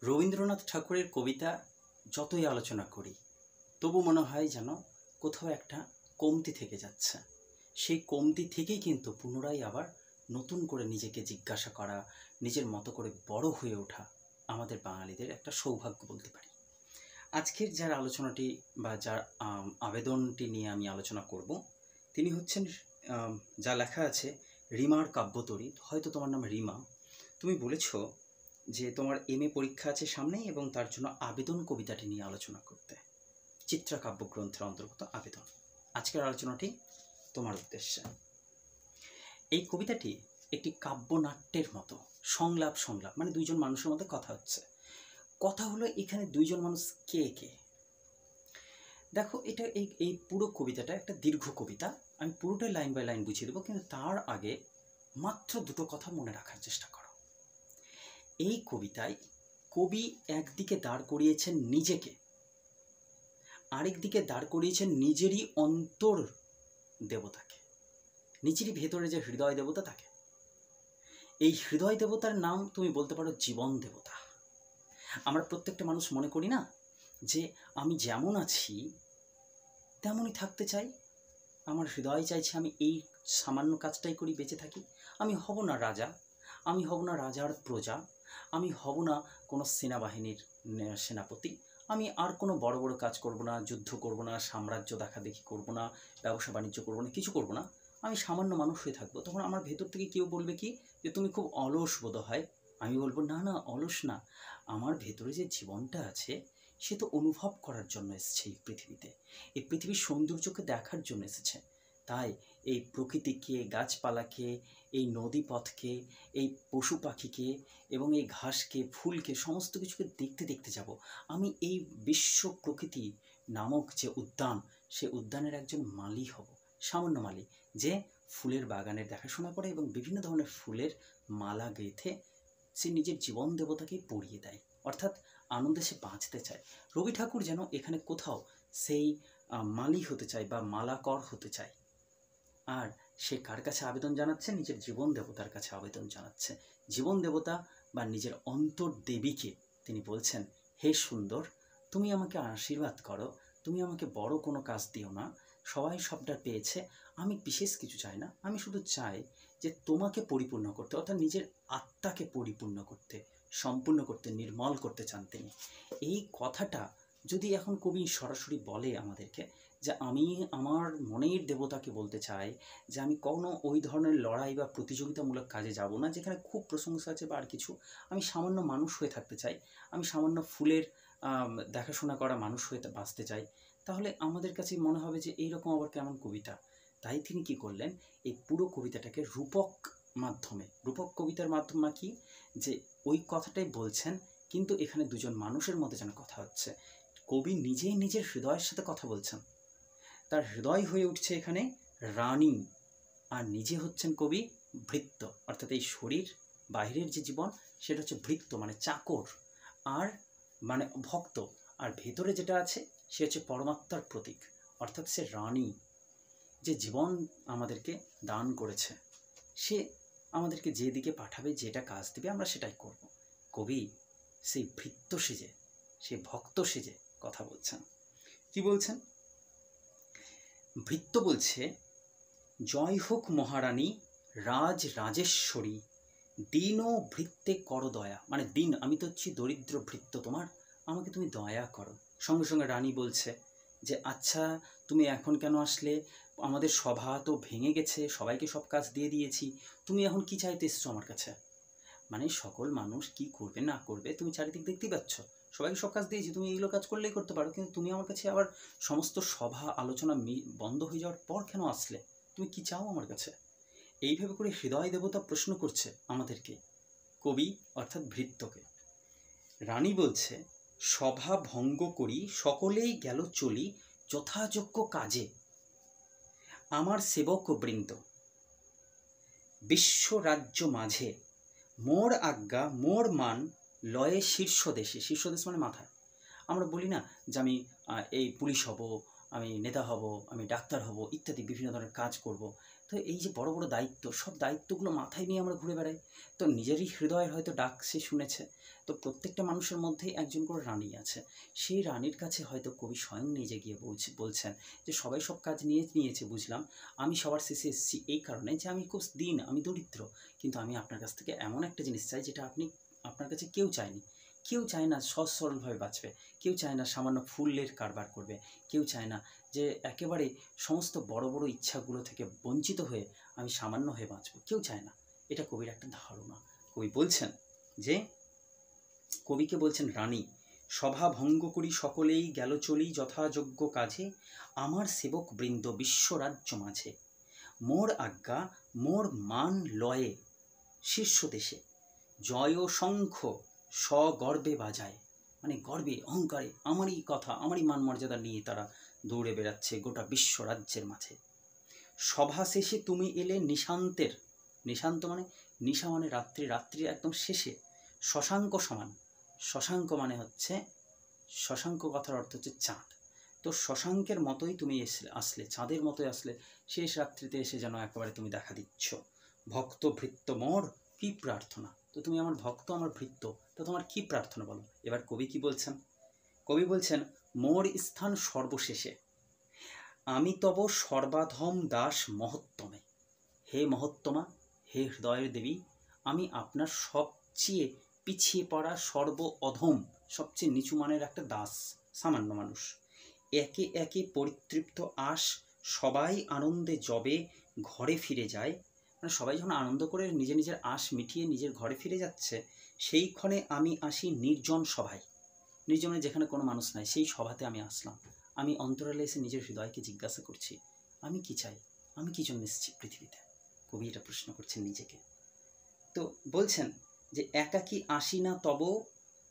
রবীন্দ্রনাথ ঠাকুরের কবিতা যতই আলোচনা করি তবু মনে হয় যেন কোথাও একটা কমতি থেকে যাচ্ছে। সেই কমতি থেকেই কিন্তু পুনরায় আবার নতুন করে নিজেকে জিজ্ঞাসা করা, নিজের মতো করে বড় হয়ে ওঠা আমাদের বাঙালিদের একটা সৌভাগ্য বলতে পারি। আজকের যার আলোচনাটি বা যার আবেদনটি নিয়ে আমি আলোচনা করব, তিনি হচ্ছেন যা লেখা আছে রিমার কাব্যতরী। হয়তো তোমার নাম রিমা। তুমি বলেছ যে তোমার MA পরীক্ষা আছে সামনেই এবং তার জন্য আবেদন কবিতাটি নিয়ে আলোচনা করতে, চিত্রা কাব্যগ্রন্থের অন্তর্গত আবেদন। আজকের আলোচনাটি তোমার উদ্দেশ্যে। এই কবিতাটি একটি কাব্যনাট্যের মতো, সংলাপ মানে দুইজন মানুষের মধ্যে কথা হচ্ছে। কথা হলো এখানে দুইজন মানুষ কে কে। দেখো, এটা এই পুরো কবিতাটা একটা দীর্ঘ কবিতা। আমি পুরোটাই লাইন বাই লাইন বুঝিয়ে দেবো, কিন্তু তার আগে মাত্র দুটো কথা মনে রাখার চেষ্টা করো। এই কবিতায় কবি একদিকে দাঁড় করিয়েছেন নিজেকে, আরেক দিকে দাঁড় করিয়েছেন নিজেরই অন্তর দেবতাকে, নিজেরই ভেতরে যে হৃদয় দেবতা তাকে। এই হৃদয় দেবতার নাম তুমি বলতে পারো জীবন দেবতা। আমরা প্রত্যেকটা মানুষ মনে করি না যে আমি যেমন আছি তেমনই থাকতে চাই, আমার হৃদয় চাইছে আমি এই সামান্য কাজটাই করি, বেঁচে থাকি। আমি হব না রাজা, আমি হব না রাজার প্রজা, আমি হব না কোনো সেনাবাহিনীর সেনাপতি, আমি আর কোনো বড় বড় কাজ করব না, যুদ্ধ করব না, সাম্রাজ্য দেখাদেখি করব না, ব্যবসা বাণিজ্য করব না, কিছু করব না, আমি সামান্য মানুষ হয়ে থাকবো। তখন আমার ভেতর থেকে কেউ বলবে কি যে তুমি খুব অলস বোধ হয়। আমি বলবো না না, অলস না, আমার ভেতরে যে জীবনটা আছে সে তো অনুভব করার জন্য এসেছে এই পৃথিবীতে, এই পৃথিবীর সৌন্দর্যকে দেখার জন্য এসেছে। তাই এই প্রকৃতিকে, গাছপালাকে, এই নদী পথকে, এই পশু পাখিকে এবং এই ঘাসকে, ফুলকে, সমস্ত কিছুকে দেখতে দেখতে যাব। আমি এই বিশ্ব প্রকৃতি নামক যে উদ্যান, সে উদ্যানের একজন মালি হব, সামান্য মালি, যে ফুলের বাগানের দেখাশোনা করে এবং বিভিন্ন ধরনের ফুলের মালা গেঁথে সে নিজের জীবন দেবতাকে পরিয়ে দেয়, অর্থাৎ আনন্দে সে বাঁচতে চায়। রবি ঠাকুর যেন এখানে কোথাও সেই মালি হতে চায় বা মালাকর হতে চায়। আর সে কার কাছে আবেদন জানাচ্ছে? নিজের জীবন দেবতার কাছে আবেদন জানাচ্ছে। জীবন দেবতা বা নিজের অন্তর দেবীকে তিনি বলছেন, হে সুন্দর, তুমি আমাকে আশীর্বাদ করো, তুমি আমাকে বড় কোনো কাজ দিও না, সবাই সবটা পেয়েছে, আমি বিশেষ কিছু চাই না, আমি শুধু চাই যে তোমাকে পরিপূর্ণ করতে, অর্থাৎ নিজের আত্মাকে পরিপূর্ণ করতে, সম্পূর্ণ করতে, নির্মল করতে চান তিনি। এই কথাটা যদি এখন কবি সরাসরি বলে আমাদেরকে যে আমি আমার মনের দেবতাকে বলতে চাই যে আমি কোনো ওই ধরনের লড়াই বা প্রতিযোগিতামূলক কাজে যাব না যেখানে খুব প্রশংসা আছে বা আর কিছু, আমি সামান্য মানুষ হয়ে থাকতে চাই, আমি সামান্য ফুলের দেখাশোনা করা মানুষ হয়ে বাঁচতে চাই, তাহলে আমাদের কাছে মনে হবে যে এইরকম আবার কেমন কবিতা। তাই তিনি কি করলেন, এই পুরো কবিতাটাকে রূপক কবিতার মাধ্যমে কি যে ওই কথাটাই বলছেন, কিন্তু এখানে দুজন মানুষের মধ্যে যেন কথা হচ্ছে। কবি নিজেই নিজের হৃদয়ের সাথে কথা বলছেন, তার হৃদয় হয়ে উঠছে এখানে রানী, আর নিজে হচ্ছেন কবি ভৃত্য, অর্থাৎ এই শরীর বাইরের যে জীবন সেটা হচ্ছে ভৃত্য মানে চাকর, আর মানে ভক্ত, আর ভেতরে যেটা আছে সে হচ্ছে পরমাত্মার প্রতীক, অর্থাৎ সে রানী, যে জীবন আমাদেরকে দান করেছে, সে আমাদেরকে যেদিকে পাঠাবে, যেটা কাজ দেবে আমরা সেটাই করব। কবি সেই ভৃত্য সেজে, সেই ভক্ত সেজে কথা বলছেন। কি বলছেন? ভৃত্য বলছে, জয় হোক মহারানী রাজেশ্বরী, দীন ও ভৃত্যে করো দয়া। মানে দিন, আমি তো হচ্ছি দরিদ্র ভৃত্য তোমার, আমাকে তুমি দয়া করো। সঙ্গে সঙ্গে রানী বলছে যে আচ্ছা তুমি এখন কেন আসলে, আমাদের সভা তো ভেঙে গেছে, সবাইকে সব কাজ দিয়ে দিয়েছি, তুমি এখন কি চাইতে এসছো আমার কাছে? মানে সকল মানুষ কি করবে না করবে তুমি চারিদিক দেখতেই পাচ্ছ, সবাইকে সব কাজ দিয়েছি, তুমি এইগুলো কাজ করলেই করতে পারো, কিন্তু তুমি আমার কাছে আবার সমস্ত সভা আলোচনা বন্ধ হয়ে যাওয়ার পর কেন আসলে? তুমি কি চাও আমার কাছে? এইভাবে করে হৃদয় দেবতা প্রশ্ন করছে আমাদেরকে, কবি অর্থাৎ ভৃত্যকে। রানী বলছে, সভা ভঙ্গ করি সকলেই গেল চলি, যথাযোগ্য কাজে আমার সেবক বৃন্দ, বিশ্ব রাজ্য মাঝে মোর আজ্ঞা মোর মান লয়ে শীর্ষদেশে। শীর্ষদেশ মানে মাথায়। আমরা বলি না যে আমি এই পুলিশ হব, আমি নেতা হব, আমি ডাক্তার হব, ইত্যাদি বিভিন্ন ধরনের কাজ করব। তো এই যে বড় বড় দায়িত্ব, সব দায়িত্বগুলো মাথায় নিয়ে আমরা ঘুরে বেড়াই। তো নিজেরই হৃদয়ের হয়তো ডাক সে শুনেছে। তো প্রত্যেকটা মানুষের মধ্যেই একজন করে রানী আছে। সেই রানীর কাছে হয়তো কবি স্বয়ং নিজে গিয়ে বলছেন যে সবাই সব কাজ নিয়েছে বুঝলাম, আমি সবার শেষে এসেছি এই কারণে যে আমি খুব দীন, আমি দরিদ্র, কিন্তু আমি আপনার কাছ থেকে এমন একটা জিনিস চাই যেটা আপনার কাছে কেউ চায়নি। কেউ চায় না সহজ সরলভাবে বাঁচবে, কেউ চায় না সামান্য ফুলের কারবার করবে, কেউ চায় না যে একেবারে সমস্ত বড় বড় ইচ্ছাগুলো থেকে বঞ্চিত হয়ে আমি সামান্য হয়ে বাঁচব, কেউ চায় না। এটা কবির একটা ধারণা। কবি বলছেন যে, কবিকে বলছেন রানী, সভা ভঙ্গ করি সকলেই গেল চলি যথাযোগ্য কাজে, আমার সেবক বৃন্দ বিশ্বরাজ্য মাঝে, মোর আজ্ঞা মোর মান লয়ে শীর্ষ দেশে, জয় শঙ্খ সগর্বে বাজায়। মানে গর্বে অহংকারে আমারই কথা, আমারই মান মর্যাদা নিয়ে তারা দৌড়ে বেড়াচ্ছে গোটা বিশ্ব রাজ্যের মাঝে। সভা শেষে তুমি এলে নিশান্তের, নিশান্ত মানে নিশা মানে রাত্রি, রাত্রির একদম শেষে, শশাঙ্ক সমান, শশাঙ্ক মানে হচ্ছে, শশাঙ্ক কথার অর্থ হচ্ছে চাঁদ। তো শশাঙ্কের মতোই তুমি আসলে, চাঁদের মতোই আসলে, শেষ রাত্রিতে এসে যেন একেবারে তুমি দেখা দিচ্ছ। ভক্ত ভৃত্য মোর কি প্রার্থনা, তো তুমি আমার ভক্ত, আমার ভৃত্য, তো তোমার কি প্রার্থনা বলো। এবার কবি কি বলছেন, কবি বলছেন, মোর স্থান সর্বশেষে, আমি তব সর্বাধম দাস মহত্তমে। হে মহত্তমা, হে হৃদয়ের দেবী, আমি আপনার সবচেয়ে পিছিয়ে পড়া সর্ব অধম, সবচেয়ে নিচু মানের একটা দাস, সামান্য মানুষ। একে একে পরিতৃপ্ত আশ সবাই আনন্দে যবে ঘরে ফিরে যায়, মানে সবাই যখন আনন্দ করে নিজের নিজের আশ মিটিয়ে নিজের ঘরে ফিরে যাচ্ছে, সেই ক্ষণে আমি আসি নির্জন সভায়, নির্জনে যেখানে কোনো মানুষ নাই সেই সভাতে আমি আসলাম। আমি অন্তরালে এসে নিজের হৃদয়কে জিজ্ঞাসা করছি, আমি কি চাই, আমি কি জন্য এসেছি পৃথিবীতে। কবি এটা প্রশ্ন করছেন নিজেকে। তো বলছেন যে, একাকী আসি না তব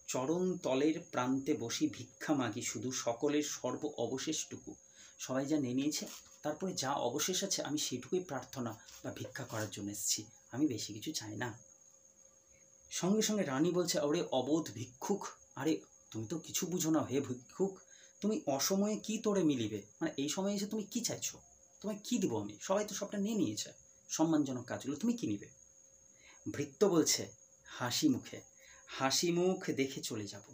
চরণ তলের প্রান্তে বসি, ভিক্ষা মাগি শুধু সকলের সর্ব অবশেষটুকু। সবাই যা নিয়ে নিয়েছে, তারপরে যা অবশেষ আছে আমি সেটুকুই প্রার্থনা বা ভিক্ষা করার জন্য এসেছি, আমি বেশি কিছু চাই না। সঙ্গে সঙ্গে রানী বলছে, ওরে অবোধ ভিক্ষুক, আরে তুমি তো কিছু বুঝো না হে ভিক্ষুক, তুমি অসময়ে কি তোরে মিলিবে, মানে এই সময়ে এসে তুমি কি চাইছো, তোমায় কি দিব আমি, সবাই তো সবটা নিয়ে নিয়েছে, সম্মানজনক কাজগুলো তুমি কি নিবে। ভৃত্য বলছে হাসি মুখে, হাসি মুখ দেখে চলে যাব।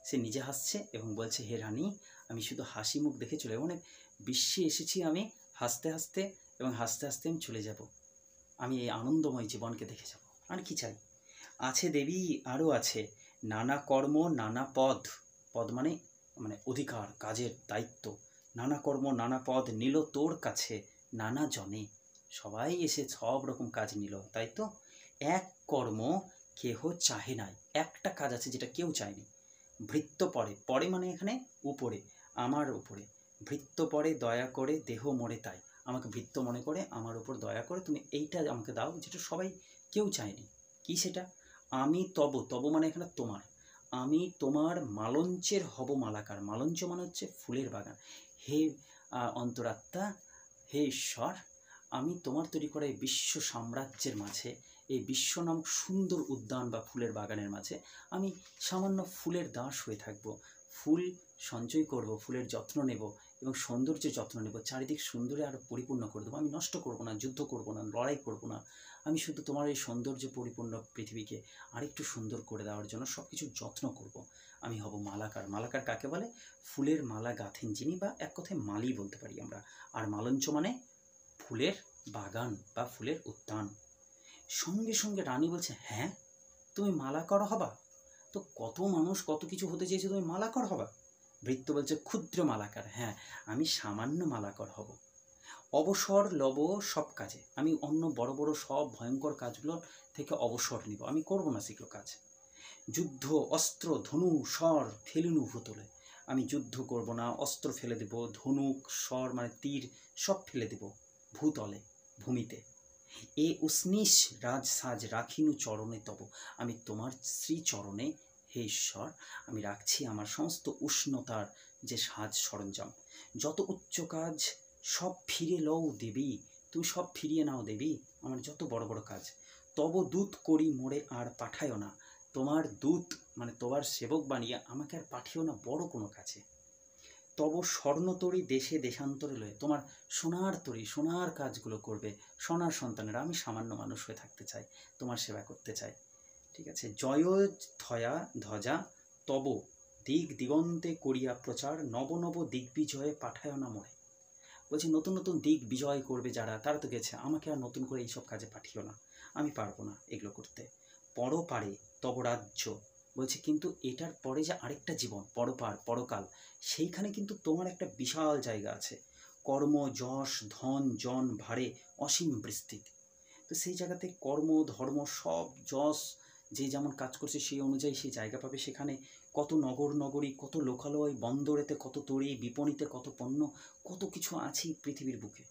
সে নিজে হাসছে এবং বলছে, হে রানী, আমি শুধু হাসি মুখ দেখে চলে যাব, মানে বিশ্বে এসেছি আমি হাসতে হাসতে, এবং হাসতে হাসতে আমি চলে যাব, আমি এই আনন্দময় জীবনকে দেখে যাব, আর কি চাই। আছে দেবী আরও আছে নানা কর্ম নানা পদ, পদ মানে মানে অধিকার, কাজের দায়িত্ব, নানা কর্ম নানা পদ নিল তোর কাছে নানা জনে, সবাই এসে সব রকম কাজ নিল, তাই তো। এক কর্ম কেহ চাহে নাই, একটা কাজ আছে যেটা কেউ চায়নি। ভৃত্য পরে, পরে মানে এখানে উপরে, আমার উপরে, ভৃত্য পরে দয়া করে দেহ মরে তাই, আমাকে ভৃত্য মনে করে আমার উপর দয়া করে তুমি এইটা আমাকে দাও যেটা সবাই কেউ চায়নি। কি সেটা, আমি তব, তব মানে এখানে তোমার, আমি তোমার মালঞ্চের হব মালাকার, মালঞ্চ মানে হচ্ছে ফুলের বাগান। হে অন্তরাত্মা, হে ঈশ্বর, আমি তোমার তৈরি করা এই বিশ্ব সাম্রাজ্যের মাঝে, এই বিশ্ব নামক সুন্দর উদ্যান বা ফুলের বাগানের মাঝে আমি সামান্য ফুলের দাস হয়ে থাকব, ফুল সঞ্চয় করব, ফুলের যত্ন নেব এবং সৌন্দর্যের যত্ন নেব, চারিদিক সুন্দরে আরও পরিপূর্ণ করে দেবো। আমি নষ্ট করব না, যুদ্ধ করব না, লড়াই করব না, আমি শুধু তোমার এই সৌন্দর্য পরিপূর্ণ পৃথিবীকে আরেকটু সুন্দর করে দেওয়ার জন্য সব কিছু যত্ন করব। আমি হব মালাকার। মালাকার কাকে বলে, ফুলের মালা গাঁথেন যিনি, বা এক কথায় মালি বলতে পারি আমরা। আর মালঞ্চ মানে ফুলের বাগান বা ফুলের উদ্যান। সঙ্গে সঙ্গে রানী বলছে, হ্যাঁ তুমি মালাকর হবা, তো কত মানুষ কত কিছু হতে চেয়েছে, তুমি মালাকর হবা। ভৃত্য বলছে, ক্ষুদ্র মালাকার, হ্যাঁ আমি সামান্য মালাকর হব। অবসর লব সব কাজে, আমি অন্য বড় বড় সব ভয়ঙ্কর কাজগুলো থেকে অবসর নিব, আমি করবো না সেগুলো কাজ। যুদ্ধ অস্ত্র ধনু স্বর ফেলিনু ভূতলে, আমি যুদ্ধ করব না, অস্ত্র ফেলে দেব, ধনুক স্বর মানে তীর সব ফেলে দেব ভূতলে, ভূমিতে। এ উষ্ণিস রাজসাজ রাখিনু চরণে তব, আমি তোমার শ্রীচরণে হে ঈশ্বর আমি রাখছি আমার সমস্ত উষ্ণতার যে সাজ সরঞ্জাম। যত উচ্চ কাজ সব ফিরে লও দেবী, তুমি সব ফিরিয়ে নাও দেবী, আমার যত বড় বড় কাজ। তব দূত করি মোরে আর পাঠায়ও না, তোমার দূত মানে তোমার সেবক বানিয়ে আমাকে আর পাঠিও না বড় কোনো কাজে। তব স্বর্ণতরী দেশে দেশান্তরে লয়ে, তোমার সোনার তরী সোনার কাজগুলো করবে সোনার সন্তানেরা। আমি সামান্য মানুষ হয়ে থাকতে চাই, তোমার সেবা করতে চাই। ঠিক আছে, জয় ধয়া ধ্বজা তব দিক দিগন্তে করিয়া প্রচার, নব নব দিগ্বিজয়ে পাঠায় না মোরে। বলছি নতুন নতুন দিক বিজয় করবে যারা, তারা তো গেছে, আমাকে আর নতুন করে এইসব কাজে পাঠিও না, আমি পারবো না এগুলো করতে। পরপারে তব রাজ্য, বলছে কিন্তু এটার পরে যে আরেকটা জীবন পরপার পরকাল, সেইখানে কিন্তু তোমার একটা বিশাল জায়গা আছে। কর্ম যশ ধন জন ভারে অসীম বিস্তৃতি। তো সেই জায়গাতে কর্ম ধর্ম সব যশ, যে যেমন কাজ করছে সেই অনুযায়ী সেই জায়গা পাবে সেখানে। কত নগর নগরী, কত লোকালয়, বন্দরেতে কত তরী, বিপণীতে কত পণ্য, কত কিছু আছে পৃথিবীর বুকে।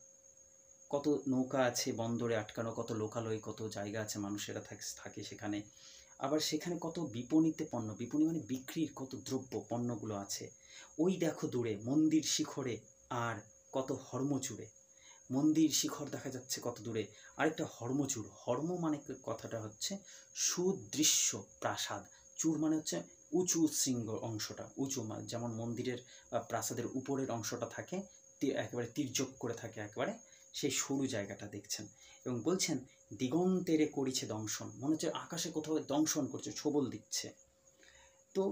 কত নৌকা আছে বন্দরে আটকানো, কত লোকালয়, কত জায়গা আছে মানুষেরা থাকে সেখানে। আবার সেখানে কত বিপণীতে পণ্য, বিপণী মানে বিক্রির কত দ্রব্য পণ্যগুলো আছে। ওই দেখো দূরে মন্দির শিখরে আর কত হর্মচূড়ে, মন্দির শিখর দেখা যাচ্ছে কত দূরে, আরেকটা হর্মচূড়। হর্ম মানে কথাটা হচ্ছে সুদৃশ্য প্রাসাদ, চূড় মানে হচ্ছে উঁচু শৃঙ্গ অংশটা, উঁচু মানে যেমন মন্দিরের প্রাসাদের উপরের অংশটা থাকে একেবারে তির্যক করে থাকে একেবারে, সেই সরু জায়গাটা দেখছেন। এবং বলছেন দিগন্তেরে করিছে দংশন, মনে হচ্ছে আকাশে কোথাও দংশন করছে, ছোবল দিচ্ছে। তো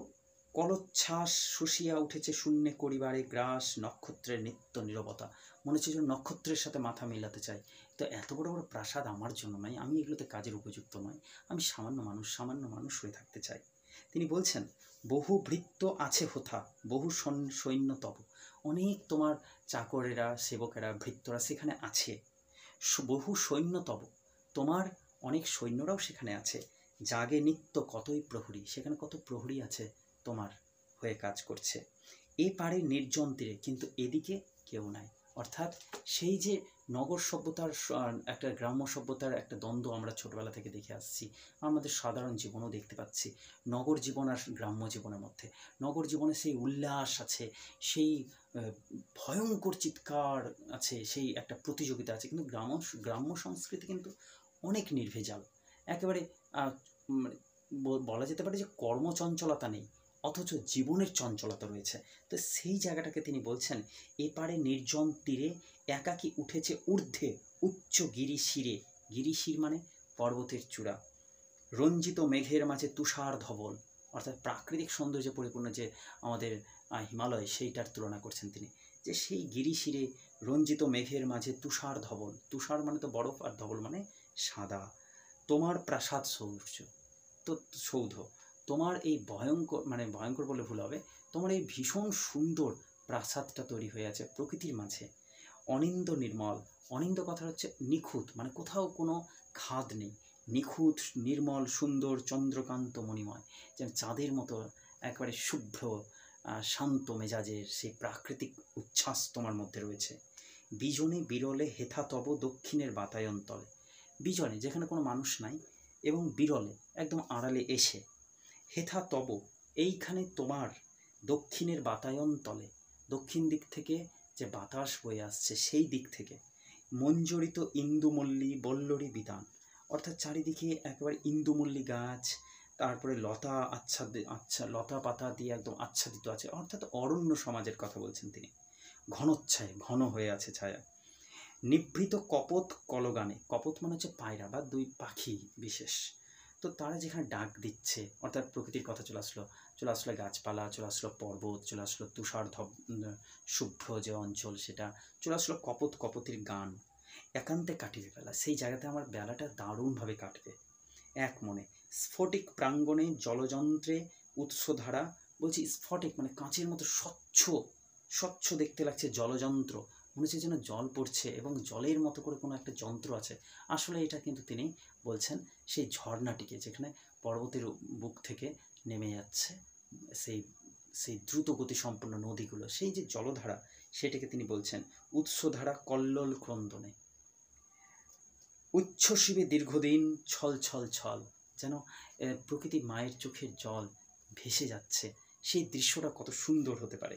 কলোচ্ছ্বাস শুষিয়া উঠেছে শূন্যে করিবারে গ্রাস, নক্ষত্রের নিত্য নীরবতা, মনে হচ্ছে যেন নক্ষত্রের সাথে মাথা মিলাতে চাই। তো এত বড় বড় প্রাসাদ আমার জন্য নয়, আমি এগুলোতে কাজের উপযুক্ত নয়, আমি সামান্য মানুষ হয়ে থাকতে চাই। তিনি বলছেন বহু ভৃত্য আছে হোথা, বহু সৈন্য তব, অনেক তোমার চাকরেরা সেবকেরা ভৃত্যরা সেখানে আছে, বহু সৈন্য তব, তোমার অনেক সৈন্যরাও সেখানে আছে। জাগে নিত্য কতই প্রহরী, সেখানে কত প্রহরী আছে তোমার হয়ে কাজ করছে। এ পারে নির্জন তীরে, কিন্তু এদিকে কেউ নাই। অর্থাৎ সেই যে নগর সভ্যতার একটা গ্রাম্য সভ্যতার একটা দ্বন্দ্ব আমরা ছোটবেলা থেকে দেখে আসছি, আমাদের সাধারণ জীবনও দেখতে পাচ্ছি। নগর জীবন আর গ্রাম্য জীবনের মধ্যে, নগর জীবনে সেই উল্লাস আছে, সেই ভয়ঙ্কর চিৎকার আছে, সেই একটা প্রতিযোগিতা আছে। কিন্তু গ্রাম্য সংস্কৃতি কিন্তু অনেক নির্ভেজাল, একেবারে বলা যেতে পারে যে কর্মচঞ্চলতা নেই, অথচ জীবনের চঞ্চলতা রয়েছে। তো সেই জায়গাটাকে তিনি বলছেন এপারে নির্জন তীরে একাকী উঠেছে ঊর্ধ্বে উচ্চ গিরিশিরে, গিরিশির মানে পর্বতের চূড়া, রঞ্জিত মেঘের মাঝে তুষার ধবল, অর্থাৎ প্রাকৃতিক সৌন্দর্যে পরিপূর্ণ যে আমাদের হিমালয়, সেইটার তুলনা করছেন তিনি, যে সেই গিরিশিরে রঞ্জিত মেঘের মাঝে তুষার ধবল, তুষার মানে তো বরফ আর ধবল মানে সাদা, তোমার প্রাসাদ সৌধ, তোমার এই ভয়ঙ্কর বলে ভুল হবে, তোমার এই ভীষণ সুন্দর প্রাসাদটা তৈরি হয়ে আছে প্রকৃতির মাঝে। অনিন্দ নির্মল, অনিন্দ কথা হচ্ছে নিখুঁত, মানে কোথাও কোনো খাদ নেই, নিখুঁত নির্মল সুন্দর চন্দ্রকান্ত মণিময়, যেন চাঁদের মতো একেবারে শুভ্র শান্ত মেজাজের সেই প্রাকৃতিক উচ্ছ্বাস তোমার মধ্যে রয়েছে। বিজনে বিরলে হেথা তব দক্ষিণের বাতায়ন তলে, বিজনে যেখানে কোনো মানুষ নাই এবং বিরলে একদম আড়ালে এসে, হেথা তব এইখানে তোমার দক্ষিণের বাতায়ন তলে, দক্ষিণ দিক থেকে যে বাতাস বয়ে আসছে সেই দিক থেকে, মঞ্জরিত ইন্দুমল্লী বল্লরী বিতান, অর্থাৎ চারিদিকে একেবারে ইন্দুমল্লী গাছ, তারপরে লতা পাতা দিয়ে একদম আচ্ছাদিত আছে, অর্থাৎ অরণ্য সমাজের কথা বলছেন তিনি। ঘনোচ্ছায় ঘন হয়ে আছে ছায়া, নিভৃত কপোত কলগানে, কপোত মানে হচ্ছে পায়রা বা দুই পাখি বিশেষ, তো তারা যেখানে ডাক দিচ্ছে, অর্থাৎ প্রকৃতির কথা চলে আসলো গাছপালা, চলে আসলো পর্বত, চলে আসলো তুষার শুভ্র যে অঞ্চল সেটা, চলে আসলো কপোতের গান। একান্তে কাটিবে বেলা, সেই জায়গাতে আমার বেলাটা দারুণভাবে কাটবে এক মনে। স্ফটিক প্রাঙ্গণে জলযন্ত্রে উৎসধারা, বলছি স্ফটিক মানে কাঁচের মতো স্বচ্ছ দেখতে লাগছে জলযন্ত্র, মনে হচ্ছে যেন জল পড়ছে এবং জলের মতো করে কোনো একটা যন্ত্র আছে। আসলে এটা কিন্তু তিনি বলছেন সেই ঝর্ণাটিকে, যেখানে পর্বতের বুক থেকে নেমে যাচ্ছে সেই দ্রুত গতিসম্পন্ন নদীগুলো, সেই যে জলধারা, সেটাকে তিনি বলছেন উৎসধারা কল্লোল ক্রন্দনে, উচ্ছ্বসিবে দীর্ঘদিন ছল ছল ছল, যেন প্রকৃতি মায়ের চোখের জল ভেসে যাচ্ছে, সেই দৃশ্যটা কত সুন্দর হতে পারে।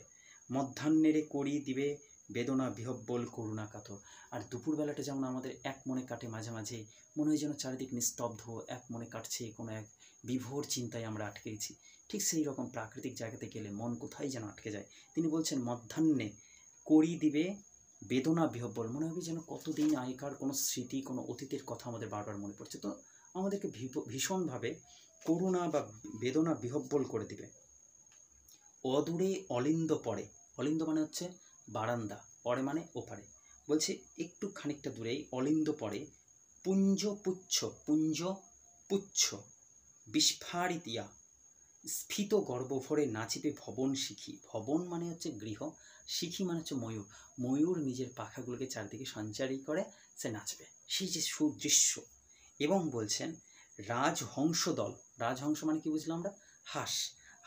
মধ্যাহ্নেরে করি দিবে বেদনা বিহব্বল করুণা কাতর। আর দুপুরবেলাটা যেমন আমাদের এক মনে কাটে, মাঝে মাঝে মনে হয় যেন চারিদিক নিস্তব্ধ, এক মনে কাটছে, কোনো এক বিভোর চিন্তায় আমরা আটকে গেছি, ঠিক সেই রকম প্রাকৃতিক জায়গাতে গেলে মন কোথায় যেন আটকে যায়। তিনি বলছেন মধ্যাহ্নে করি দিবে বেদনা বিহব্বল, মনে হবে যেন কতদিন আগেকার কোনো স্মৃতি, কোনো অতীতের কথা আমাদের বারবার মনে পড়ছে। তো আমাদেরকে ভীষণভাবে করুণা বা বেদনা বিহব্বল করে দিবে। অদূরে অলিন্দ পড়ে, অলিন্দ মানে হচ্ছে বারান্দা, পড়ে মানে ওপারে, বলছে একটু খানিকটা দূরেই অলিন্দ পড়ে পুঞ্জ পুচ্ছ, পুঞ্জ পুচ্ছ বিস্ফারিতিয়া স্ফীত গর্বভরে নাচিবে ভবন শিখি। ভবন মানে হচ্ছে গৃহ, শিখি মানে হচ্ছে ময়ূর। ময়ূর নিজের পাখাগুলোকে চারদিকে সঞ্চারী করে সে নাচবে, সেই যে সুদৃশ্য। এবং বলছেন রাজহংস দল, রাজহংস মানে কি বুঝলাম আমরা, হাঁস,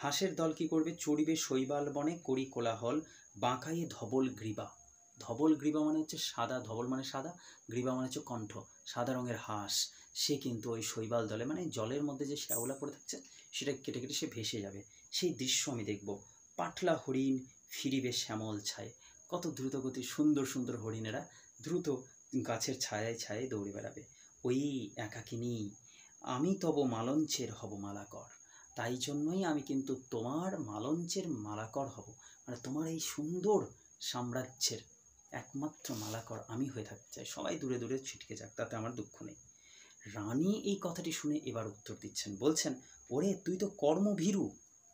হাঁসের দল কি করবে, চড়িবে শৈবাল বনে করি কোলাহল বাঁকায়ে ধবল গ্রীবা। ধবল গ্রীবা মানে হচ্ছে সাদা, ধবল মানে সাদা, গ্রীবা মানে হচ্ছে কণ্ঠ, সাদা রঙের হাঁস। সে কিন্তু ওই শৈবাল দলে মানে জলের মধ্যে যে শ্যাওলা পড়ে থাকছে সেটা কেটে কেটে সে ভেসে যাবে, সেই দৃশ্য আমি দেখব। পাটলা হরিণ ফিরিবে শ্যামল ছায়, কত দ্রুতগতির সুন্দর সুন্দর হরিণেরা দ্রুত গাছের ছায়ায় ছায়ায় দৌড়ে বেড়াবে। ওই একাকিনী আমি তব মালঞ্চের হব মালাকর, তাই জন্যই আমি কিন্তু তোমার মালঞ্চের মালাকর হব, মানে তোমার এই সুন্দর সাম্রাজ্যের একমাত্র মালাকর আমি হয়ে থাকতে চাই, সবাই দূরে দূরে ছিটকে যাক, তাতে আমার দুঃখ নেই। রানী এই কথাটি শুনে এবার উত্তর দিচ্ছেন, বলছেন ওরে তুই তো কর্মভীরু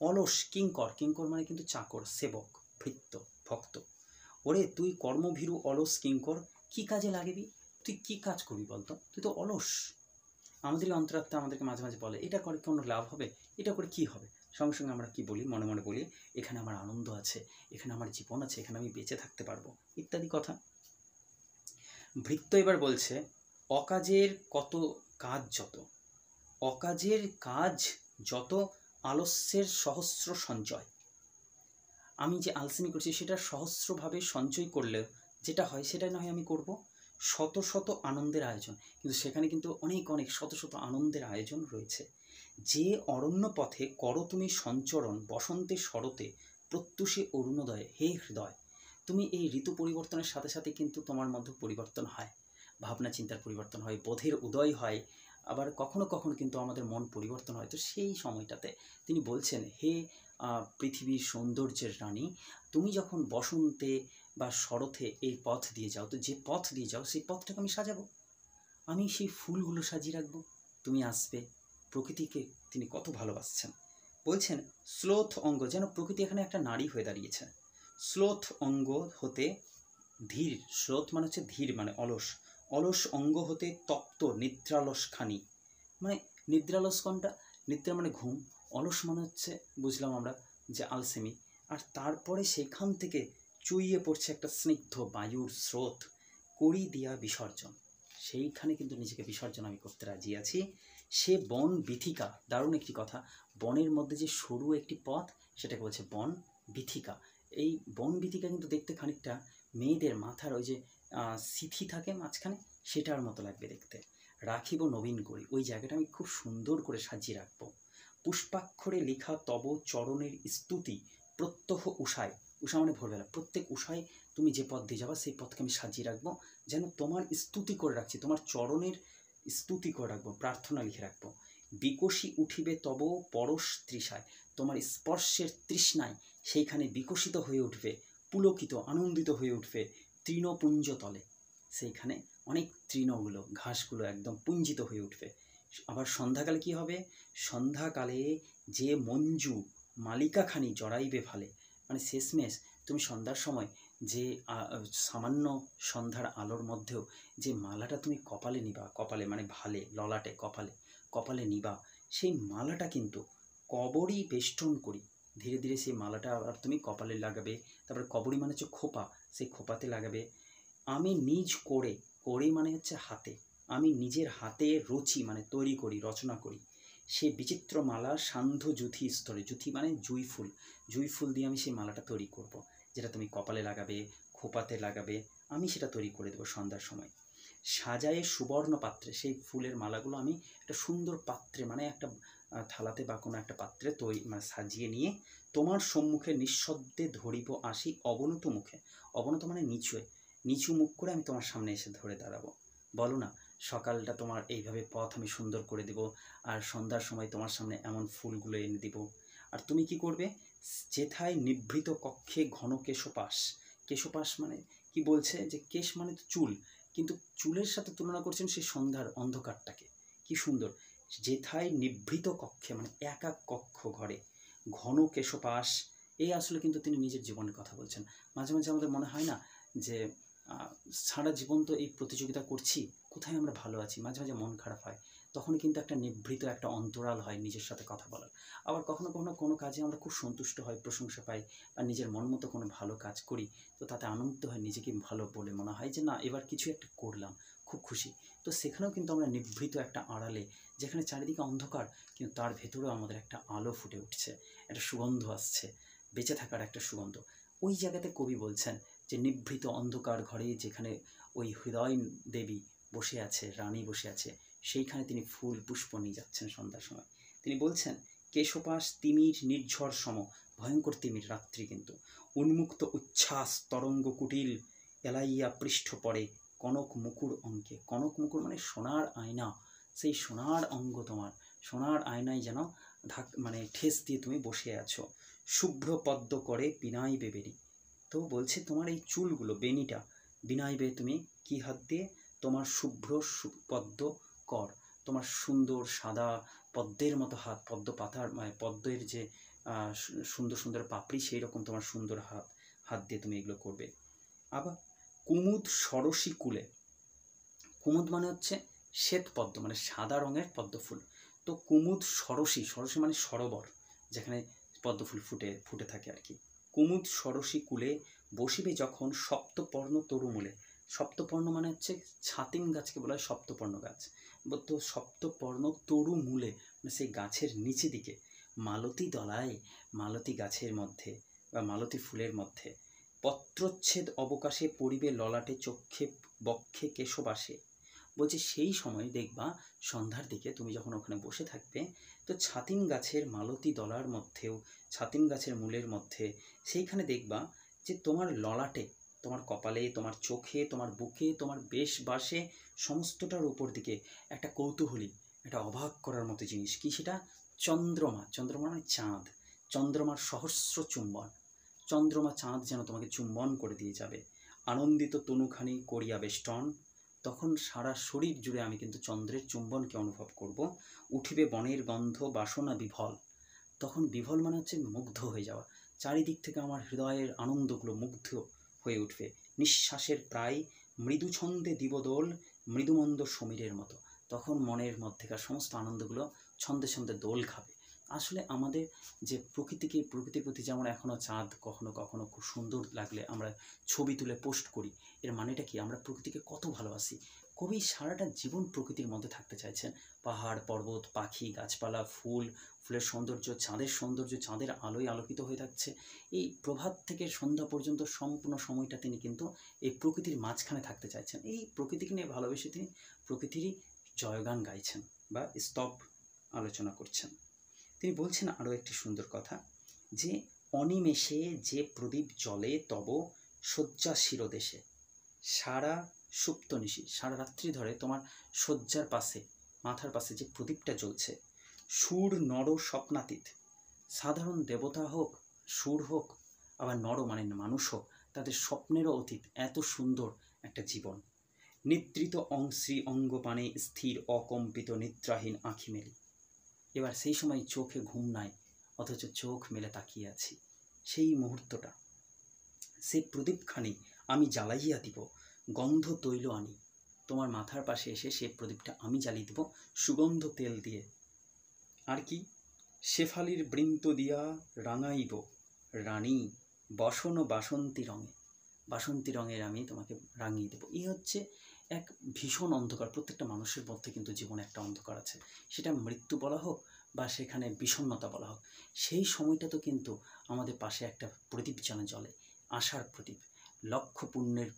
অলস কিঙ্কর, কিঙ্কর মানে কিন্তু চাকর, সেবক, ভৃত্য, ভক্ত। ওরে তুই কর্মভীরু অলস কিঙ্কর, কি কাজে লাগবি, তুই কি কাজ করবি বলতো, তুই তো অলস। আমাদের অন্তরাত্মা আমাদেরকে মাঝে মাঝে বলে এটা করে কোনো লাভ হবে, এটা করে কি হবে, সঙ্গে সঙ্গে আমরা কি বলি, মনে মনে বলি এখানে আমার আনন্দ আছে, এখানে আমার জীবন আছে, এখানে আমি বেঁচে থাকতে পারবো, ইত্যাদি কথা। ভৃত্য এবার বলছে অকাজের কত কাজ যত, অকাজের কাজ যত আলস্যের সহস্র সঞ্চয়। আমি যে আলসেমি করছি সেটা সহস্রভাবে সঞ্চয় করলে যেটা হয় সেটাই না হয় আমি করব। শত শত আনন্দের আয়োজন, কিন্তু সেখানে কিন্তু অনেক অনেক শত শত আনন্দের আয়োজন রয়েছে। যে অরণ্য পথে করো তুমি সঞ্চরণ বসন্তে শরতে প্রত্যুষে অরুণোদয়ে, হে হৃদয়, তুমি এই ঋতু পরিবর্তনের সাথে সাথে কিন্তু তোমার মধ্যে পরিবর্তন হয়, ভাবনা চিন্তার পরিবর্তন হয়, বোধের উদয় হয়, আবার কখনো কখনো কিন্তু আমাদের মন পরিবর্তন হয়। তো সেই সময়টাতে তিনি বলছেন হে পৃথিবীর সৌন্দর্যের রানী, তুমি যখন বসন্তে বা শরতে এই পথ দিয়ে যাও, তো যে পথ দিয়ে যাও সেই পথটাকে আমি সাজাবো, আমি সেই ফুলগুলো সাজিয়ে রাখবো, তুমি আসবে। প্রকৃতিকে তিনি কত ভালোবাসছেন। বলছেন শ্লোথ অঙ্গ, যেন প্রকৃতি এখানে একটা নারী হয়ে দাঁড়িয়েছে। শ্লোথ অঙ্গ হতে ধীর, শ্লোথ মানে হচ্ছে ধীর মানে অলস, অলস অঙ্গ হতে তপ্ত নিদ্রালস খানি, মানে নিদ্রালস কোনটা, নিদ্রা মানে ঘুম, অলস মানে হচ্ছে বুঝলাম আমরা যে আলসেমি, আর তারপরে সেখান থেকে চুইয়ে পড়ছে একটা স্নিগ্ধ বায়ুর স্রোত, করি দিয়া বিসর্জন, সেইখানে কিন্তু নিজেকে বিসর্জন আমি করতে রাজি আছি। সে বন বিথিকা, দারুণ একটি কথা, বনের মধ্যে যে সরু একটি পথ সেটাকে বলছে বন বিথিকা। এই বন বিথিকা কিন্তু দেখতে খানিকটা মেয়েদের মাথার ওই যে সিথি থাকে মাঝখানে, সেটার মতো লাগবে দেখতে। রাখিব নবীন করি, ওই জায়গাটা আমি খুব সুন্দর করে সাজিয়ে রাখবো। পুষ্পাক্ষরে লেখা তব চরণের স্তুতি প্রত্যহ উষায়, উষা মানে ভোরবেলা, প্রত্যেক উষায় তুমি যে পথ দিয়ে যাবা সেই পথকে আমি সাজিয়ে রাখবো, যেন তোমার স্তুতি করে রাখছি, তোমার চরণের স্তুতি করে রাখবো, প্রার্থনা লিখে রাখবো। বিকশী উঠিবে তব পরশ তৃষায়, তোমার স্পর্শের তৃষ্ণায় সেইখানে বিকশিত হয়ে উঠবে, পুলকিত আনন্দিত হয়ে উঠবে তৃণপুঞ্জ তলে, সেইখানে অনেক তৃণগুলো ঘাসগুলো একদম পুঞ্জিত হয়ে উঠবে। আবার সন্ধ্যাকালে কি হবে, সন্ধ্যাকালে যে মঞ্জু মালিকাখানি জড়াইবে ফালে, মানে শেষমেশ তুমি সন্ধ্যার সময় যে সামান্য সন্ধ্যার আলোর মধ্যেও যে মালাটা তুমি কপালে নিবা, কপালে মানে ভালে ললাটে কপালে কপালে নিবা, সেই মালাটা কিন্তু কবরী বেষ্টন করি, ধীরে ধীরে সেই মালাটা আবার তুমি কপালে লাগাবে, তারপরে কবরী মানে হচ্ছে খোপা, সেই খোপাতে লাগাবে। আমি নিজ করে, করে মানে হচ্ছে হাতে, আমি নিজের হাতে রচি মানে তৈরি করি, রচনা করি সে বিচিত্র মালা সান্ধ্য জুথি স্তরে, জুথি মানে জুই ফুল, জুই ফুল দিয়ে আমি সেই মালাটা তৈরি করব, যেটা তুমি কপালে লাগাবে, খোপাতে লাগাবে, আমি সেটা তৈরি করে দেবো সন্ধ্যার সময়। সাজায়ে সুবর্ণ পাত্রে, সেই ফুলের মালাগুলো আমি একটা সুন্দর পাত্রে মানে একটা থালাতে বা কোনো একটা পাত্রে মানে সাজিয়ে নিয়ে তোমার সম্মুখে নিঃশব্দে ধরিব আসি অবনত মুখে। অবনত মানে নিচু মুখ করে আমি তোমার সামনে এসে ধরে দাঁড়াবো। বলো না, সকালটা তোমার এইভাবে পথ আমি সুন্দর করে দেব, আর সন্ধ্যার সময় তোমার সামনে এমন ফুলগুলো এনে দিব। আর তুমি কি করবে? যেথায় নিভৃত কক্ষে ঘন কেশপাশ। কেশপাশ মানে কি বলছে, যে কেশ মানে তো চুল, কিন্তু চুলের সাথে তুলনা করছেন সেই সন্ধ্যার অন্ধকারটাকে। কি সুন্দর! যেথায় নিভৃত কক্ষে মানে একা কক্ষ ঘরে ঘন কেশপাশ। এই আসলে কিন্তু তিনি নিজের জীবনের কথা বলছেন। মাঝে মাঝে আমাদের মনে হয় না যে সারা জীবন তো এই প্রতিযোগিতা করছি, কোথায় আমরা ভালো আছি? মাঝে মাঝে মন খারাপ হয়, তখনই কিন্তু একটা নিভৃত একটা অন্তরাল হয় নিজের সাথে কথা বলার। আবার কখনো কখনো কোনো কাজে আমরা খুব সন্তুষ্ট হই, প্রশংসা পাই, আর নিজের মন মতো কোনো ভালো কাজ করি, তো তাতে আনন্দ হয়, নিজেকে ভালো বলে মনে হয় যে না, এবার কিছু একটা করলাম, খুব খুশি। তো সেখানেও কিন্তু আমরা নিভৃত একটা আড়ালে, যেখানে চারিদিকে অন্ধকার, কিন্তু তার ভেতরেও আমাদের একটা আলো ফুটে উঠছে, একটা সুগন্ধ আসছে, বেঁচে থাকার একটা সুগন্ধ। ওই জায়গাতে কবি বলছেন যে নিভৃত অন্ধকার ঘরে যেখানে ওই হৃদয় দেবী বসে আছে, রানী বসে আছে, সেইখানে তিনি ফুল পুষ্প নিয়ে যাচ্ছেন সন্ধ্যার সময়। তিনি বলছেন কেশপাশ তিমির নির্ঝর সম, ভয়ঙ্কর তিমির রাত্রি, কিন্তু উন্মুক্ত উচ্ছ্বাস তরঙ্গ কুটিল এলাইয়া পৃষ্ঠ পড়ে কনক মুকুর অঙ্কে। কনক মুকুর মানে সোনার আয়না, সেই সোনার অঙ্গ তোমার, সোনার আয়নায় যেন মানে ঠেস দিয়ে তুমি বসে আছো। শুভ্র পদ্ম করে বিনাই বেবেরি। তো বলছে তোমার এই চুলগুলো, বেনিটা বিনাইবে তুমি কি হাত দিয়ে? তোমার শুভ্র পদ্ম কর, তোমার সুন্দর সাদা পদ্মের মতো হাত, পদ্ম পাতার মানে পদ্মের যে সুন্দর সুন্দর পাপড়ি, সেই রকম তোমার সুন্দর হাত দিয়ে তুমি এগুলো করবে। আবার কুমুদ সরসী কুলে। কুমুদ মানে হচ্ছে শ্বেত পদ্ম, মানে সাদা রঙের পদ্ম ফুল। তো কুমুদ সরসী, সরসী মানে সরোবর, যেখানে পদ্ম ফুল ফুটে থাকে আর কি। কুমুদ সরসী কুলে বসিবে যখন সপ্তপর্ণ তরুমূলে। সপ্তপর্ণ মানে হচ্ছে ছাতিম গাছকে বলা হয় সপ্তপর্ণ গাছ। তো সপ্তপর্ণ তরুমূলে মানে সেই গাছের নিচে দিকে মালতী দলায়, মালতী গাছের মধ্যে বা মালতী ফুলের মধ্যে পত্রচ্ছেদ অবকাশে পড়িবে ললাটে চক্ষে বক্ষে কেশবাসে। বলছে সেই সময় দেখবা সন্ধ্যার দিকে তুমি যখন ওখানে বসে থাকবে, তো ছাতিম গাছের মালতী দলার মধ্যেও, ছাতিম গাছের মূলের মধ্যে, সেইখানে দেখবা যে তোমার ললাটে, তোমার কপালে, তোমার চোখে, তোমার বুকে, তোমার বেশ বাসে, সমস্তটার উপর দিকে একটা কৌতূহলী, একটা অবাক করার মতো জিনিস। কি সেটা? চন্দ্রমা। চন্দ্রমা মানে চাঁদ। চন্দ্রমার সহস্র চুম্বন। চন্দ্রমা চাঁদ যেন তোমাকে চুম্বন করে দিয়ে যাবে। আনন্দিত তনুখানি করিয়া বেষ্টন। তখন সারা শরীর জুড়ে আমি কিন্তু চন্দ্রের চুম্বনকে অনুভব করব। উঠিবে বনের গন্ধ বাসনা বিভল। তখন বিভল মানে হচ্ছে মুগ্ধ হয়ে যাওয়া, চারিদিক থেকে আমার হৃদয়ের আনন্দগুলো মুগ্ধ হয়ে উঠবে। নিঃশ্বাসের প্রায় মৃদু ছন্দে দিবদোল, মৃদুমন্দ সমীরের মতো। তখন মনের মধ্যেকার সমস্ত আনন্দগুলো ছন্দে ছন্দে দোল খাবে। আসলে আমাদের যে প্রকৃতির প্রতি যেমন এখনও চাঁদ কখনো কখনো খুব সুন্দর লাগলে আমরা ছবি তুলে পোস্ট করি, এর মানেটা কি? আমরা প্রকৃতিকে কত ভালোবাসি। কবি সারাটা জীবন প্রকৃতির মধ্যে থাকতে চাইছেন। পাহাড় পর্বত, পাখি, গাছপালা, ফুলের সৌন্দর্য, চাঁদের সৌন্দর্য, চাঁদের আলোয় আলোকিত হয়ে থাকছে। এই প্রভাত থেকে সন্ধ্যা পর্যন্ত সম্পূর্ণ সময়টা তিনি কিন্তু এই প্রকৃতির মাঝখানে থাকতে চাইছেন। এই প্রকৃতিকে নিয়ে ভালোবেসে তিনি প্রকৃতিরই জয়গান গাইছেন বা স্তব আলোচনা করছেন। তিনি বলছেন আরও একটি সুন্দর কথা, যে অনিমেষে যে প্রদীপ জ্বলে তব শয্যা শিরদেশে। সারা সুপ্তনিশি, সারা রাত্রি ধরে তোমার শয্যার পাশে, মাথার পাশে যে প্রদীপটা জ্বলছে, সুর নর স্বপ্নাতীত। সাধারণ দেবতা হোক, সুর হোক, আবার নর মানে মানুষ হোক, তাদের স্বপ্নেরও অতীত এত সুন্দর একটা জীবন। নিদ্রিত শ্রী অঙ্গপানে স্থির অকম্পিত নিদ্রাহীন আঁখি মেলি। এবার সেই সময় চোখে ঘুম নাই, অথচ চোখ মেলে তাকিয়ে আছি। সেই মুহূর্তটা, সেই প্রদীপখানি আমি জ্বালাইয়া দিব, গন্ধ তৈল আনি। তোমার মাথার পাশে এসে সেই প্রদীপটা আমি জ্বালিয়ে দেব সুগন্ধ তেল দিয়ে। আর কি? শেফালির বৃন্ত দিয়া রাঙাইব রানী বসন বাসন্তী রঙে। বাসন্তী রঙের আমি তোমাকে রাঙিয়ে দেবো। এই হচ্ছে এক ভীষণ অন্ধকার। প্রত্যেকটা মানুষের মধ্যে কিন্তু জীবনে একটা অন্ধকার আছে, সেটা মৃত্যু বলা হোক বা সেখানে বিষণ্ণতা বলা হোক। সেই সময়টা তো কিন্তু আমাদের পাশে একটা প্রদীপ যেন জ্বলে, আশার প্রদীপ, লক্ষ্য পুণ্যের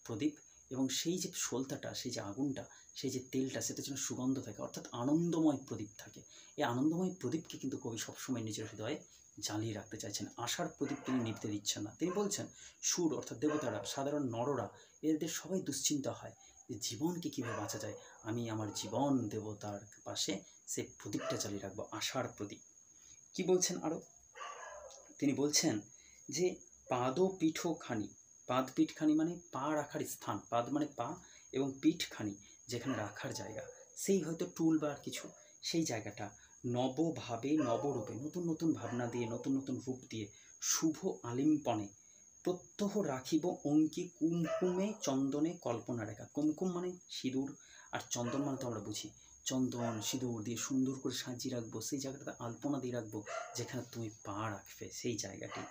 প্রদীপ, এবং সেই যে সলতাটা, সেই যে আগুনটা, সেই যে তেলটা, সেটা যেন সুগন্ধ থাকে, অর্থাৎ আনন্দময় প্রদীপ থাকে। এই আনন্দময় প্রদীপকে কিন্তু কবি সবসময় নিজের হৃদয়ে জ্বালিয়ে রাখতে চাইছেন। আশার প্রদীপ তিনি নিভতে দিচ্ছেন না। তিনি বলছেন সুর অর্থাৎ দেবতারা, সাধারণ নররা, এদের সবাই দুশ্চিন্তা হয় যে জীবনকে কীভাবে বাঁচা যায়। আমি আমার জীবন দেবতার পাশে সেই প্রদীপটা জ্বালিয়ে রাখবো, আশার প্রদীপ। কি বলছেন আরও? তিনি বলছেন যে পাদ পীঠখানি, পাদ পীঠখানি মানে পা রাখার স্থান, পাদ মানে পা এবং পীঠখানি যেখানে রাখার জায়গা, সেই হয়তো টুল বা কিছু, সেই জায়গাটা নবভাবে নবরূপে, নতুন নতুন ভাবনা দিয়ে, নতুন নতুন রূপ দিয়ে, শুভ আলিম্পনে প্রত্যহ রাখিব অঙ্কি কুমকুমে চন্দনে কল্পনা রেখা। কুমকুম মানে সিঁদুর, আর চন্দন মানে তো আমরা বুঝি চন্দন সিঁদুর দিয়ে সুন্দর করে সাজিয়ে রাখবো, সেই জায়গাটাতে আলপনা দিয়ে রাখবো যেখানে তুমি পা রাখবে, সেই জায়গাটি।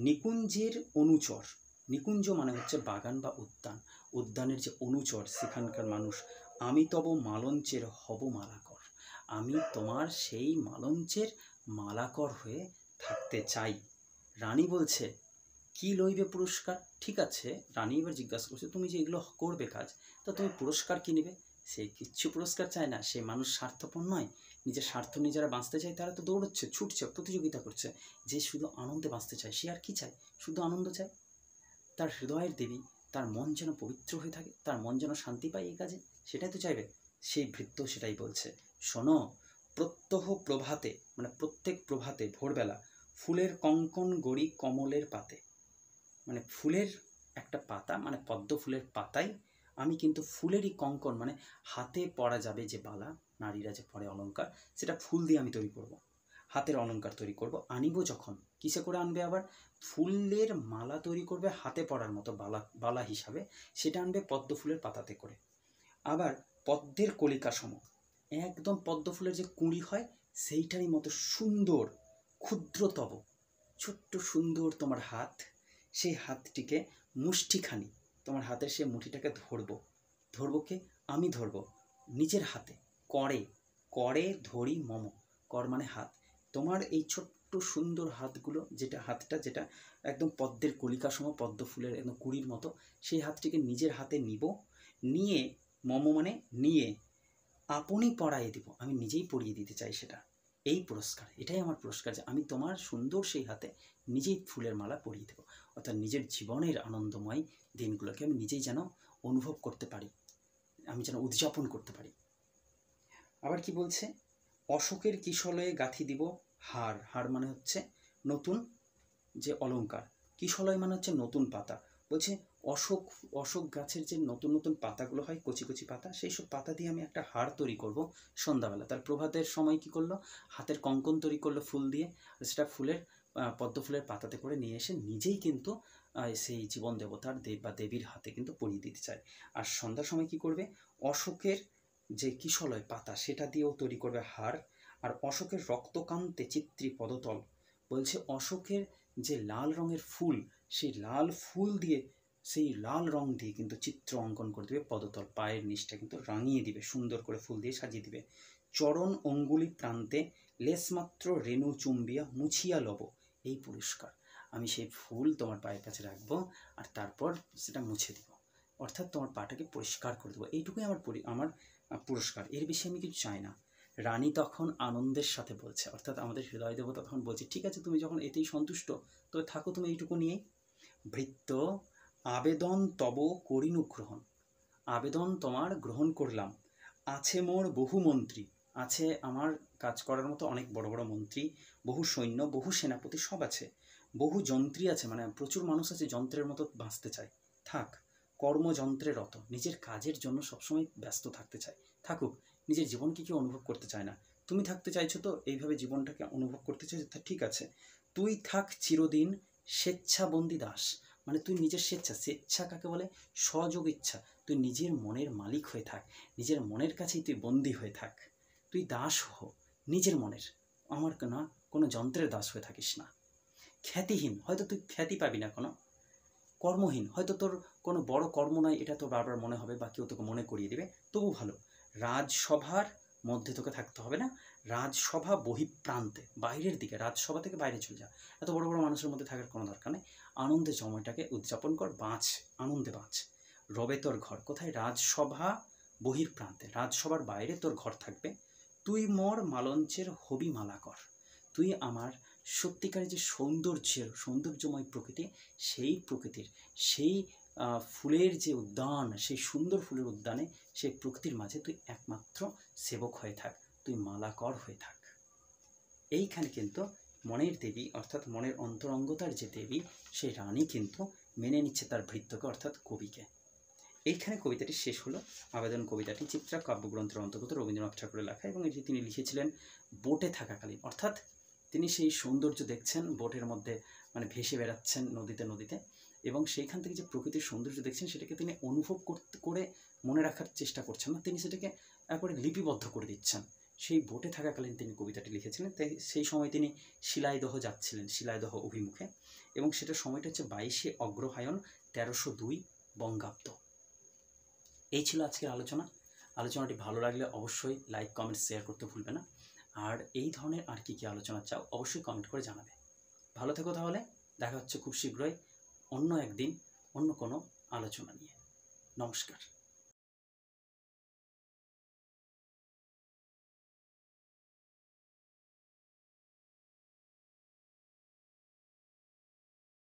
নিকুঞ্জের অনুচর, নিকুঞ্জ মানে হচ্ছে বাগান বা উদ্যান, উদ্যানের যে অনুচর সেখানকার মানুষ, আমি তব মালঞ্চের হব মালাকর, আমি তোমার সেই মালঞ্চের মালাকর হয়ে থাকতে চাই। রানী বলছে কি লইবে পুরস্কার? ঠিক আছে, রানী এবার জিজ্ঞাসা করছে তুমি যে এগুলো করবে কাজ, তা তুমি পুরস্কার কী নেবে? সে কিচ্ছু পুরস্কার চায় না, সে মানুষ স্বার্থপর নয়, নিজের স্বার্থ নিয়ে যারা বাঁচতে চায় তারা তো দৌড়চ্ছে, ছুটছে, প্রতিযোগিতা করছে। যে শুধু আনন্দে বাঁচতে চায় সে আর কি চায়? শুধু আনন্দ চায়। তার হৃদয়ের দেবী, তার মন যেন পবিত্র হয়ে থাকে, তার মন যেন শান্তি পায় এই কাজে, সেটাই তো চাইবে। সেই ভৃত্য সেটাই বলছে, শোনো, প্রত্যহ প্রভাতে মানে প্রত্যেক প্রভাতে ভোরবেলা ফুলের কঙ্কন গড়ি কমলের পাতে, মানে ফুলের একটা পাতা, মানে পদ্ম ফুলের পাতায় আমি কিন্তু ফুলেরই কঙ্কন মানে হাতে পরা যাবে যে বালা, নারীরা যে পরে অলঙ্কার, সেটা ফুল দিয়ে আমি তৈরি করব, হাতের অলঙ্কার তৈরি করব। আনিব যখন, কিসে করে আনবে? আবার ফুলের মালা তৈরি করবে হাতে পরার মতো বালা, বালা হিসাবে, সেটা আনবে পদ্ম ফুলের পাতাতে করে। আবার পদ্মের কলিকা সম, একদম পদ্ম ফুলের যে কুঁড়ি হয় সেইটারই মতো সুন্দর ক্ষুদ্রতব ছোট্ট সুন্দর তোমার হাত, সেই হাতটিকে মুষ্টিখানি, তোমার হাতের সেই মুঠিটাকে ধরবো। ধরবো কে? আমি ধরবো নিজের হাতে, করে করে ধরি মম, কর মানে হাত। তোমার এই ছোট্ট সুন্দর হাতগুলো, যেটা হাতটা যেটা একদম পদ্মের কলিকা সম, পদ্ম ফুলের একদম কুড়ির মতো, সেই হাতটিকে নিজের হাতে নিব, নিয়ে মম মানে নিয়ে আপনি পরাইয়ে দিব, আমি নিজেই পরিয়ে দিতে চাই সেটা। এই পুরস্কার, এটাই আমার পুরস্কার, যে আমি তোমার সুন্দর সেই হাতে নিজেই ফুলের মালা পরিয়ে দেবো। অর্থাৎ নিজের জীবনের আনন্দময় দিনগুলোকে আমি নিজেই যেন অনুভব করতে পারি, আমি যেন উদযাপন করতে পারি। আবার কি বলছে? অশোকের কিশলয়ে গাঁথি দিব হার, হার মানে হচ্ছে নতুন যে অলঙ্কার, কিশলয় মানে হচ্ছে নতুন পাতা। বলছে অশোক, অশোক গাছের যে নতুন নতুন পাতাগুলো হয়, কচি কচি পাতা, সেই সব পাতা দিয়ে আমি একটা হার তৈরি করব সন্ধ্যাবেলা। তার প্রভাতের সময় কি করলো? হাতের কঙ্কন তৈরি করলো ফুল দিয়ে, সেটা ফুলের পদ্ম ফুলের পাতাতে করে নিয়ে এসে নিজেই কিন্তু সেই জীবন দেবতার দেব বা দেবীর হাতে কিন্তু পরিয়ে দিতে চায়। আর সন্ধ্যার সময় কি করবে? অশোকের যে কিশলয় পাতা সেটা দিয়েও তৈরি করবে হার। আর অশোকের রক্তকান্তে চিত্রি পদতল, বলছে অশোকের যে লাল রঙের ফুল, সেই লাল ফুল দিয়ে, সেই লাল রং দিয়ে কিন্তু চিত্র অঙ্কন করে দেবে পদতল, পায়ের নিচটা কিন্তু রাঙিয়ে দিবে, সুন্দর করে ফুল দিয়ে সাজিয়ে দিবে। চরণ অঙ্গুলি প্রান্তে লেশমাত্র রেণু চুম্বিয়া মুছিয়া লব, এই পুরস্কার, আমি সেই ফুল তোমার পায়ের কাছে রাখবো আর তারপর সেটা মুছে দিব, অর্থাৎ তোমার পাটাকে পরিষ্কার করে দেবো, এইটুকুই আমার পুরস্কার, এর বেশি আমি কিছু চাই না। রানী তখন আনন্দের সাথে বলছে, অর্থাৎ আমাদের হৃদয় দেবতা তখন বলছে ঠিক আছে, তুমি যখন এতেই সন্তুষ্ট, তবে থাকো তুমি এইটুকু নিয়েই। ভৃত্য আবেদন তব করিনু গ্রহণ, আবেদন তোমার গ্রহণ করলাম। আছে মোর বহু মন্ত্রী, আছে আমার কাজ করার মতো অনেক বড় বড় মন্ত্রী, বহু সৈন্য, বহু সেনাপতি সব আছে, বহু যন্ত্রী আছে, মানে প্রচুর মানুষ আছে যন্ত্রের মতো বাঁচতে চায়, থাক। কর্মযন্ত্রে রত, নিজের কাজের জন্য সবসময় ব্যস্ত থাকতে চায়, থাকুক, নিজের জীবনকে কেউ অনুভব করতে চায় না। তুমি থাকতে চাইছো তো এইভাবে জীবনটাকে অনুভব করতে চাইছো, তা ঠিক আছে, তুই থাক চিরদিন স্বেচ্ছাবন্দী দাস, মানে তুই নিজের স্বেচ্ছা, স্বেচ্ছা কাকে বলে? সযোগ ইচ্ছা, তুই নিজের মনের মালিক হয়ে থাক, নিজের মনের কাছেই তুই বন্দী হয়ে থাক, তুই দাস হো নিজের মনের, আমার না কোনো যন্ত্রের দাস হয়ে থাকিস না। খ্যাতিহীন, হয়তো তুই খ্যাতি পাবি না কোনো, কর্মহীন, হয়তো তোর কোনো বড় কর্ম নয় এটা তোর বারবার মনে হবে বা কেউ তোকে মনে করিয়ে দেবে, তবু ভালো। রাজসভার মধ্যে তোকে থাকতে হবে না, রাজসভা বহিঃপ্রান্তে, বাইরের দিকে, রাজসভা থেকে বাইরে চলে যা, এত বড় বড় মানুষের মধ্যে থাকার কোনো দরকার নেই, আনন্দের সময়টাকে উদযাপন কর, বাঁচ, আনন্দে বাঁচ। রবে তোর ঘর কোথায়? রাজসভা বহির প্রান্তে, রাজসভার বাইরে তোর ঘর থাকবে। তুই মোর মালঞ্চের হবি মালাকর, তুই আমার সত্যিকারের যে সৌন্দর্যময় প্রকৃতি, সেই প্রকৃতির, সেই ফুলের যে উদ্যান, সেই সুন্দর ফুলের উদ্যানে, সেই প্রকৃতির মাঝে তুই একমাত্র সেবক হয়ে থাক, তুই মালাকর হয়ে থাক। এইখানে কিন্তু মনের দেবী অর্থাৎ মনের অন্তরঙ্গতার যে দেবী, সেই রানী কিন্তু মেনে নিচ্ছে তার ভৃত্যকে অর্থাৎ কবিকে। এইখানে কবিতাটি শেষ হলো। আবেদন কবিতাটি চিত্রা কাব্যগ্রন্থের অন্তর্গত রবীন্দ্রনাথ ঠাকুরের লেখা, এবং এটি তিনি লিখেছিলেন বোটে থাকাকালীন, অর্থাৎ তিনি সেই সৌন্দর্য দেখছেন, বোটের মধ্যে মানে ভেসে বেড়াচ্ছেন নদীতে, এবং সেইখান থেকে যে প্রকৃতির সৌন্দর্য দেখছেন সেটাকে তিনি অনুভব করে মনে রাখার চেষ্টা করছেন না, তিনি সেটাকে একবারে লিপিবদ্ধ করে দিচ্ছেন। সেই বোটে থাকাকালীন তিনি কবিতাটি লিখেছিলেন। তাই সেই সময় তিনি শিলাইদহ যাচ্ছিলেন, শিলাইদহ অভিমুখে, এবং সেটার সময়টা হচ্ছে 22শে অগ্রহায়ণ 1302 বঙ্গাব্দ। এই ছিল আজকের আলোচনা। আলোচনাটি ভালো লাগলে অবশ্যই লাইক, কমেন্ট, শেয়ার করতে ভুলবে না। আর এই ধরনের আর কি আলোচনা চাও অবশ্যই কমেন্ট করে জানাবে। ভালো থেকো তাহলে, দেখা হচ্ছে খুব শীঘ্রই অন্য একদিন অন্য কোনো আলোচনা নিয়ে। নমস্কার।